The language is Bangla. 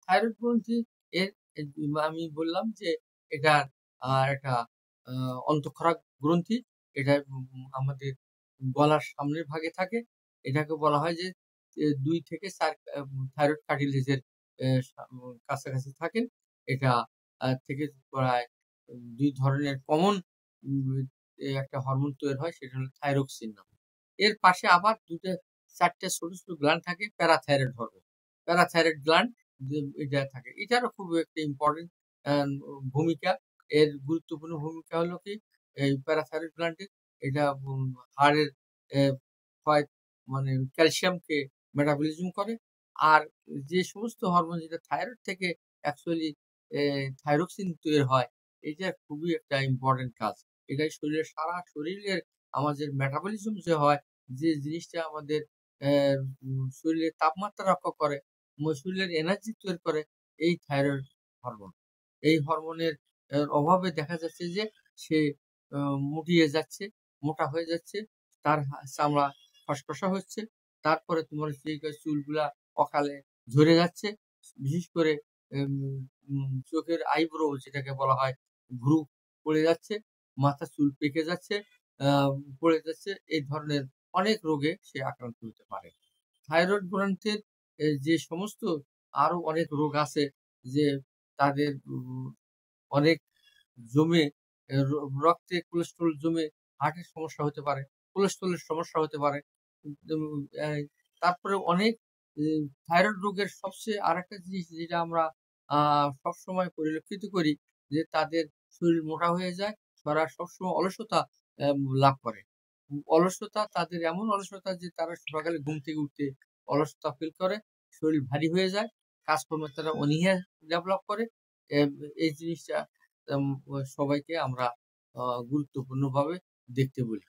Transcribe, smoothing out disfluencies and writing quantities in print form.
থাইরয়েড গ্রন্থি এর আমি বললাম যে এটা একটা আ অন্তঃক্ষরা গ্রন্থি। এটা আমাদের গলার সামনের ভাগে থাকে। এটাকে বলা হয় যে ২ থেকে ৪ থাইরয়েড কার্টিলেজের এ সা কাছাকাছি থাকেন। এটা থেকে প্রায় ২ ধরনের কমন উম একটা হরমোন তৈরি হয় সেটা হলো থাইরক্সিন নামক। এর পাশে আবার ২ টা ৪ টা ছোট, ছোট গ্ল্যান্ড থাকে প্যারাথাইরয়েড হরমোন। প্যারাথাইরয়েড গ্ল্যান্ড এটা থাকে। এটারও খুব একটা ইম্পোর্টেন্ট অ্যা ভূমিকা। এর গুরুত্বপূর্ণ ভূমিকা হলো কি এই প্যারাথাইরয়েড গ্ল্যান্ডের এটা হাড়ের এ ক্ষয় মানে ক্যালসিয়ামকে মেটাবলিজম করে। আর যে সমস্ত হরমোন যেটা থাইরয়েড থেকে অ্যাকচুয়ালি এ থাইরক্সিন তৈরি হয়, এটা খুবই একটা ইম্পোর্টেন্ট কাজ। এটাই শরীরের সারা শরীরের আমাদের মেটাবলিজম যে হয়, যে জিনিসটা আমাদের অ্যা শরীরের তাপমাত্রা রক্ষা করে, শরীরের এনার্জি তৈরি করে এই থাইরয়েড হরমোন। এই হরমোনের অভাবে দেখা যাচ্ছে যে সে আ মুটিয়ে যাচ্ছে, মোটা হয়ে যাচ্ছে, তার চামড়া খসখসা হচ্ছে। তারপরে তোমার সেই চুলগুলা অকালে ঝরে যাচ্ছে। বিশেষ করে এম চোখের আইব্রো যেটাকে বলা হয়, ভ্রু পড়ে যাচ্ছে, মাথার চুল পেকে যাচ্ছে, আ পড়ে যাচ্ছে। এই ধরনের অনেক রোগে সে আক্রান্ত হতে পারে। থাইরয়েড গ্রন্থির যে সমস্ত আরো অনেক রোগ আছে যে তাদের অনেক জমে রক্তে কোলেস্টেরল জমে হার্টের সমস্যা হতে পারে, কোলেস্টেরলের সমস্যা হতে পারে। উম অ্যা তারপরে অনেক থাইরয়েড রোগের সবচেয়ে আরেকটা জিনিস যেটা আমরা আ সবসময় পরিলক্ষিত করি যে তাদের শরীর মোটা হয়ে যায়, তারা সবসময় অলসতা লাভ করে। অলসতা তাদের এমন অলসতা যে তারা সকালে ঘুম থেকে উঠতে অলসতা ফিল করে, শরীর ভারী হয়ে যায়, কাজকর্মে তারা অনীহা ডেভেলপ করে। এব এই জিনিসটা এম সবাইকে আমরা গুরুত্বপূর্ণভাবে দেখতে বলি।